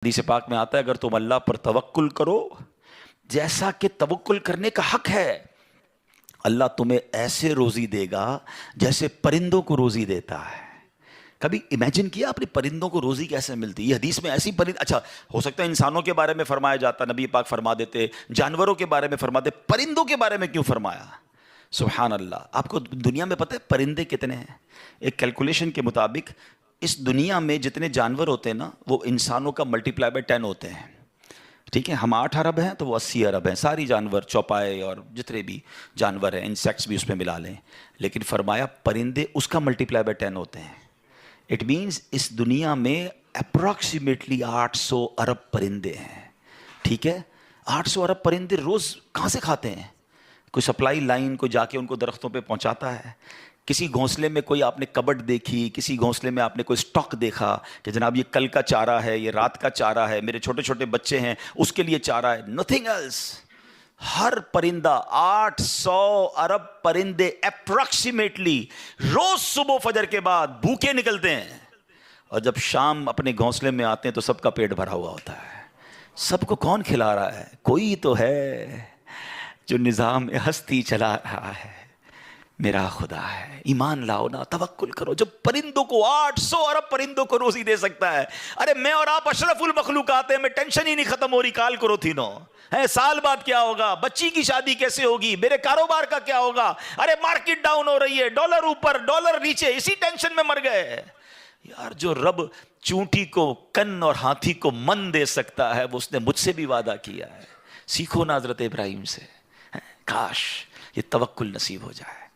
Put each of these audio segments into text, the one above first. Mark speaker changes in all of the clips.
Speaker 1: حدیث پاک میں آتا ہے اگر تم اللہ پر توکل کرو جیسا کہ توکل کرنے کا حق ہے، اللہ تمہیں ایسے روزی دے گا جیسے پرندوں کو روزی دیتا ہے۔ کبھی امیجن کیا آپ نے پرندوں کو روزی کیسے ملتی؟ یہ حدیث میں ایسی اچھا ہو سکتا ہے انسانوں کے بارے میں فرمایا جاتا، نبی پاک فرما دیتے، جانوروں کے بارے میں فرما دے، پرندوں کے بارے میں کیوں فرمایا؟ سبحان اللہ۔ آپ کو دنیا میں پتہ ہے پرندے کتنے ہیں؟ ایک کیلکولیشن کے مطابق اس دنیا میں جتنے جانور ہوتے ہیں نا وہ انسانوں کا ملٹیپلائی بائی 10 ہوتے ہیں، ٹھیک ہے؟ ہم 8 ارب ہیں تو وہ 80 ارب ہیں، ساری جانور، چوپائے اور جتنے بھی جانور ہیں، انسیکٹس بھی اس میں ملا لیں، لیکن فرمایا پرندے اس کا ملٹیپلائی بائی 10 ہوتے ہیں۔ اٹ مینس اس دنیا میں اپروکسیمیٹلی 800 ارب پرندے ہیں، ٹھیک ہے؟ 800 ارب پرندے روز کہاں سے کھاتے ہیں؟ کوئی سپلائی لائن کو جا کے ان کو درختوں پہ پہنچاتا ہے؟ کسی گھونسلے میں کوئی آپ نے کبڈ دیکھی، کسی گھونسلے میں آپ نے کوئی سٹاک دیکھا کہ جناب یہ کل کا چارہ ہے، یہ رات کا چارہ ہے، میرے چھوٹے چھوٹے بچے ہیں اس کے لیے چارہ ہے؟ Nothing else. ہر پرندہ 800 ارب پرندے اپروکسیمیٹلی روز صبح فجر کے بعد بھوکے نکلتے ہیں، اور جب شام اپنے گھونسلے میں آتے ہیں تو سب کا پیٹ بھرا ہوا ہوتا ہے۔ سب کو کون کھلا رہا ہے؟ کوئی تو ہے جو نظام ہستی چلا رہا ہے، میرا خدا ہے۔ ایمان لاؤ نا، توکل کرو۔ جب پرندوں کو 800 ارب پرندوں کو روزی دے سکتا ہے، ارے میں اور آپ اشرف المخلوقات ہیں، میں ٹینشن ہی نہیں ختم ہو رہی کال کرو تھی نو ہے، سال بعد کیا ہوگا، بچی کی شادی کیسے ہوگی، میرے کاروبار کا کیا ہوگا، ارے مارکیٹ ڈاؤن ہو رہی ہے، ڈالر اوپر ڈالر نیچے، اسی ٹینشن میں مر گئے۔ یار جو رب چونٹی کو کن اور ہاتھی کو من دے سکتا ہے وہ اس نے مجھ سے بھی وعدہ کیا ہے۔ سیکھو نا حضرت ابراہیم سے، کاش یہ توکل نصیب ہو جائے۔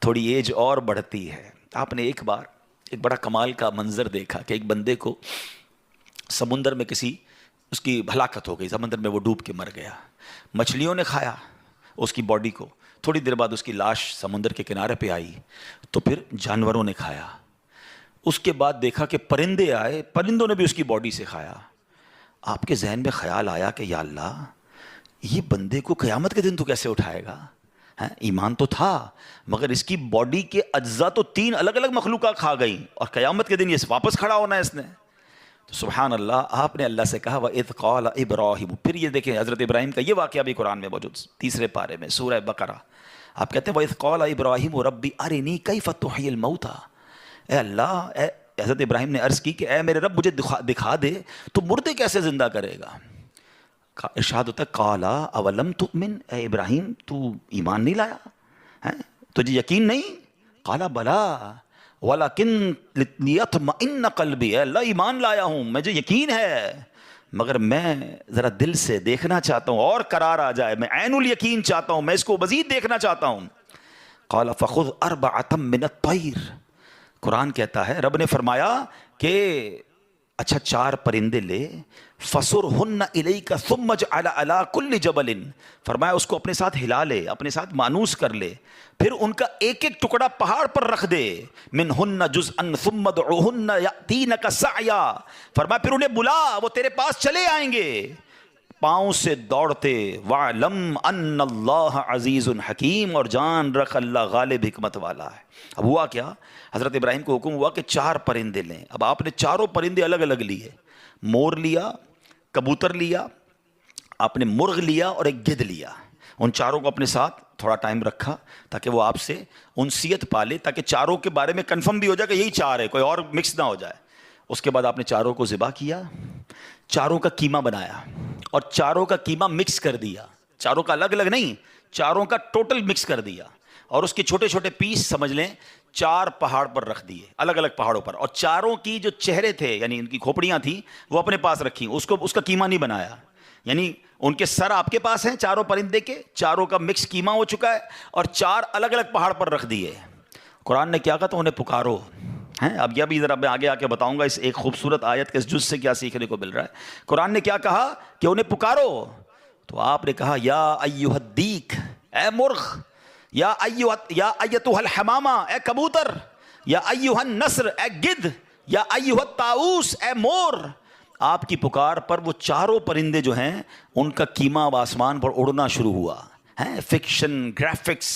Speaker 1: تھوڑی ایج اور بڑھتی ہے، آپ نے ایک بار ایک بڑا کمال کا منظر دیکھا کہ ایک بندے کو سمندر میں اس کی ہلاکت ہو گئی، سمندر میں وہ ڈوب کے مر گیا، مچھلیوں نے کھایا اس کی باڈی کو، تھوڑی دیر بعد اس کی لاش سمندر کے کنارے پہ آئی تو پھر جانوروں نے کھایا، اس کے بعد دیکھا کہ پرندے آئے، پرندوں نے بھی اس کی باڈی سے کھایا۔ آپ کے ذہن میں خیال آیا کہ یا اللہ یہ بندے کو قیامت کے دن تو کیسے اٹھائے گا؟ ایمان تو تھا مگر اس کی باڈی کے اجزاء تو 3 الگ الگ مخلوقات کھا گئیں، اور قیامت کے دن یہ واپس کھڑا ہونا ہے اس نے۔ تو سبحان اللہ، آپ نے اللہ سے کہا وَإِذْ قَالَ إِبْرَاهِيمُ۔ پھر یہ دیکھیں حضرت ابراہیم کا یہ واقعہ بھی قرآن میں موجود، 3 پارے میں سورہ بقرہ۔ آپ کہتے ہیں وَإِذْ قَالَ إِبْرَاهِيمُ رَبِّ أَرِنِي كَيْفَ تُحْيِي الْمَوْتَى۔ اے اللہ، حضرت ابراہیم نے عرض کی کہ اے میرے رب مجھے دکھا دے تو مردے کیسے زندہ کرے گا؟ ارشاد ہوتا ہے قالا اولم تؤمن، اے ابراہیم تو ایمان نہیں لایا، تجھے یقین نہیں؟ قالا بلا ولکن لیطمئن قلبی، اے اللہ ایمان لایا ہوں، مجھے یقین ہے مگر میں ذرا دل سے دیکھنا چاہتا ہوں اور قرار آ جائے، میں عین الیقین چاہتا ہوں، میں اس کو مزید دیکھنا چاہتا ہوں۔ قال فخذ 4 من الطیر، قرآن کہتا ہے رب نے فرمایا کہ اچھا 4 پرندے لے، فَصُرْهُنَّ إِلَيْكَ ثُمَّ اجْعَلْ عَلَىٰ كُلِّ جَبَلٍ، فرمایا اس کو اپنے ساتھ ہلا لے، اپنے ساتھ مانوس کر لے، پھر ان کا ایک ایک ٹکڑا پہاڑ پر رکھ دے، مِنْهُنَّ جُزْءًا ثُمَّ ادْعُوهُنَّ يَأْتِينَكَ سَعْيًا، فرمایا پھر انہیں بلا، وہ تیرے پاس چلے آئیں گے پاؤں سے دوڑتے، وَاعْلَمْ أَنَّ اللَّهَ عَزِيزٌ حَكِيمٌ، اور جان رکھ اللہ غالب حکمت والا ہے۔ اب ہوا کیا، حضرت ابراہیم کو حکم ہوا کہ 4 پرندے لیں۔ اب آپ نے 4 پرندے الگ الگ لیے، مور لیا، کبوتر لیا، آپ نے مرغ لیا اور ایک گدھ لیا، ان 4 کو اپنے ساتھ تھوڑا ٹائم رکھا تاکہ وہ آپ سے انسیت پالے، تاکہ 4 کے بارے میں کنفرم بھی ہو جائے کہ یہی 4 ہے، کوئی اور مکس نہ ہو جائے۔ اس کے بعد آپ نے 4 کو ذبح کیا، 4 کا قیمہ بنایا اور 4 کا قیمہ مکس کر دیا، 4 کا الگ الگ نہیں، 4 کا ٹوٹل مکس کر دیا، اور اس کے چھوٹے چھوٹے پیس سمجھ لیں 4 پہاڑ پر رکھ دیے، الگ الگ پہاڑوں پر، اور 4 کی جو چہرے تھے یعنی ان کی کھوپڑیاں تھیں وہ اپنے پاس رکھیں، اس کا قیمہ نہیں بنایا، یعنی ان کے سر آپ کے پاس ہیں 4 پرندے کے، 4 کا مکس قیمہ ہو چکا ہے، اور 4 الگ الگ پہاڑ پر رکھ دیے۔ قرآن نے کیا کہا تو انہیں پکارو ہیں، اب یہ بھی ذرا میں آگے آ کے بتاؤں گا اس ایک خوبصورت آیت کے اس جز سے کیا سیکھنے کو مل رہا ہے۔ قرآن نے کیا کہا کہ انہیں پکارو، تو آپ نے کہا یا ایھا الدیک، اے مرغ، یا ایتھا الحمامہ، اے کبوتر، یا ایھا النسر، اے گدھ، یا ایھا الطاؤس، اے مور۔ آپ کی پکار پر وہ 4 پرندے جو ہیں ان کا قیمہ اب آسمان پر اڑنا شروع ہوا ہے۔ فکشن، گرافکس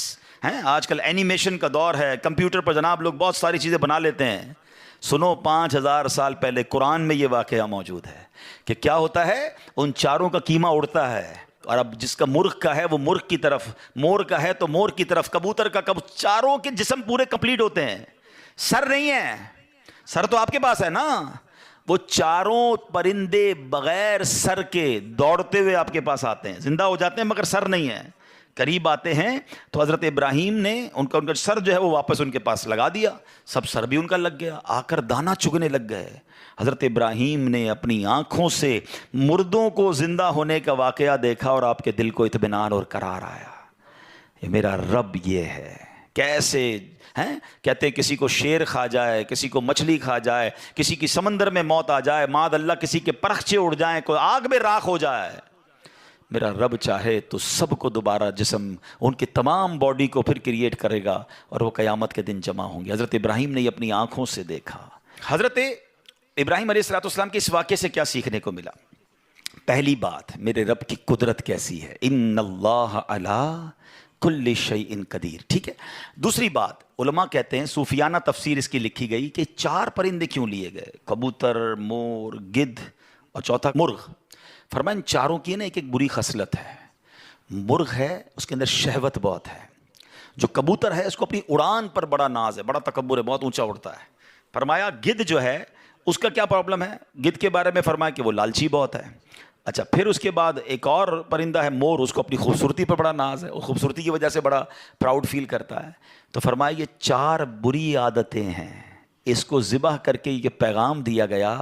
Speaker 1: ہیں، آج کل اینیمیشن کا دور ہے، کمپیوٹر پر جناب لوگ بہت ساری چیزیں بنا لیتے ہیں، سنو 5000 سال پہلے قرآن میں یہ واقعہ موجود ہے کہ کیا ہوتا ہے، ان چاروں کا کیما اڑتا ہے، اور اب جس کا مرغ کا ہے وہ مرغ کی طرف، مور کا ہے تو مور کی طرف، کبوتر کا چاروں کے جسم پورے کمپلیٹ ہوتے ہیں، سر نہیں ہے، سر تو آپ کے پاس ہے نا، وہ چاروں پرندے بغیر سر کے دوڑتے ہوئے آپ کے پاس آتے ہیں، زندہ ہو جاتے ہیں مگر سر نہیں ہے، قریب آتے ہیں تو حضرت ابراہیم نے ان کا سر جو ہے وہ واپس ان کے پاس لگا دیا، سب سر بھی ان کا لگ گیا، آ کر دانا چگنے لگ گئے۔ حضرت ابراہیم نے اپنی آنکھوں سے مردوں کو زندہ ہونے کا واقعہ دیکھا اور آپ کے دل کو اطمینان اور قرار آیا، یہ میرا رب یہ ہے۔ کیسے ہیں کہتے ہیں کسی کو شیر کھا جائے، کسی کو مچھلی کھا جائے، کسی کی سمندر میں موت آ جائے، معاذ اللہ کسی کے پرخچے اڑ جائیں، کوئی آگ میں راکھ ہو جائے، میرا رب چاہے تو سب کو دوبارہ جسم، ان کی تمام باڈی کو پھر کریٹ کرے گا اور وہ قیامت کے دن جمع ہوں گے۔ حضرت ابراہیم نے یہ اپنی آنکھوں سے دیکھا۔ حضرت ابراہیم علیہ السلام کے اس واقعے سے کیا سیکھنے کو ملا؟ پہلی بات، میرے رب کی قدرت کیسی ہے، ان اللہ علی کل شیء قدیر، ٹھیک ہے۔ دوسری بات، علماء کہتے ہیں، صوفیانہ تفسیر اس کی لکھی گئی کہ 4 پرندے کیوں لیے گئے، کبوتر، مور، گدھ اور چوتھا مرغ۔ فرمایا ان چاروں کی نا ایک بری خصلت ہے، مرغ ہے اس کے اندر شہوت بہت ہے، جو کبوتر ہے اس کو اپنی اڑان پر بڑا ناز ہے، بڑا تکبر ہے، بہت اونچا اڑتا ہے۔ فرمایا گدھ جو ہے اس کا کیا پرابلم ہے، گدھ کے بارے میں فرمایا کہ وہ لالچی بہت ہے۔ اچھا، پھر اس کے بعد ایک اور پرندہ ہے مور، اس کو اپنی خوبصورتی پر بڑا ناز ہے، وہ خوبصورتی کی وجہ سے بڑا پراؤڈ فیل کرتا ہے۔ تو فرمایا یہ 4 بری عادتیں ہیں، اس کو ذبح کر کے یہ پیغام دیا گیا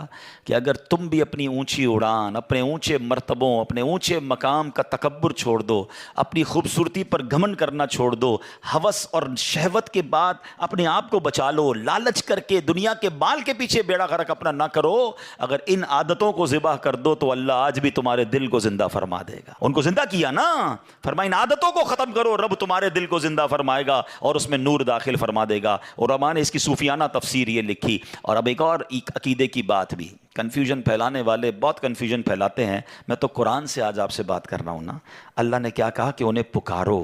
Speaker 1: کہ اگر تم بھی اپنی اونچی اڑان، اپنے اونچے مرتبوں، اپنے اونچے مقام کا تکبر چھوڑ دو، اپنی خوبصورتی پر گھمنڈ کرنا چھوڑ دو، ہوس اور شہوت کے بعد اپنے آپ کو بچا لو، لالچ کر کے دنیا کے بال کے پیچھے بیڑا غرق اپنا نہ کرو، اگر ان عادتوں کو ذبح کر دو تو اللہ آج بھی تمہارے دل کو زندہ فرما دے گا۔ ان کو زندہ کیا نا، فرمایا ان عادتوں کو ختم کرو، رب تمہارے دل کو زندہ فرمائے گا اور اس میں نور داخل فرما دے گا۔ علماء نے اس کی صوفیانہ تفسیر یہ لکھی۔ اور اب ایک اور عقیدے کی بات بھی، کنفیوژن پھیلانے والے بہت کنفیوژن پھیلاتے ہیں، میں تو قرآن سے آج آپ سے بات کر رہا ہوں نا۔ اللہ نے کیا کہا کہ انہیں پکارو،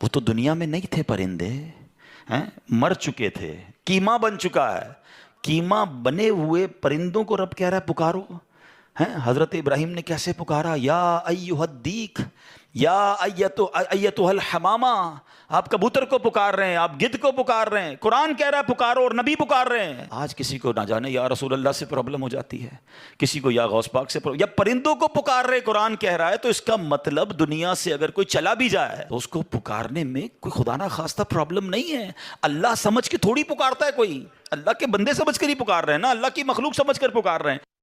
Speaker 1: وہ تو دنیا میں نہیں تھے پرندے، مر چکے تھے، کیما بن چکا ہے، کیما بنے ہوئے پرندوں کو رب کہہ رہا ہے پکارو۔ حضرت ابراہیم نے کیسے پکارا، یا ایھا الدیک، یا ایتھا الحمامہ، آپ کبوتر کو پکار رہے ہیں، آپ گدھ کو پکار رہے ہیں، قرآن کہہ رہا ہے پکارو اور نبی پکار رہے ہیں۔ آج کسی کو نہ جانے یا رسول اللہ سے پرابلم ہو جاتی ہے، کسی کو یا غوث پاک سے یا پرندوں کو پکار رہے، قرآن کہہ رہا ہے، تو اس کا مطلب دنیا سے اگر کوئی چلا بھی جائے تو اس کو پکارنے میں کوئی خدا نہ خواستہ پرابلم نہیں ہے۔ اللہ سمجھ کے تھوڑی پکارتا ہے کوئی، اللہ کے بندے سمجھ کر ہی پکار رہے ہیں نا، اللہ کی مخلوق سمجھ کر پکار رہے ہیں۔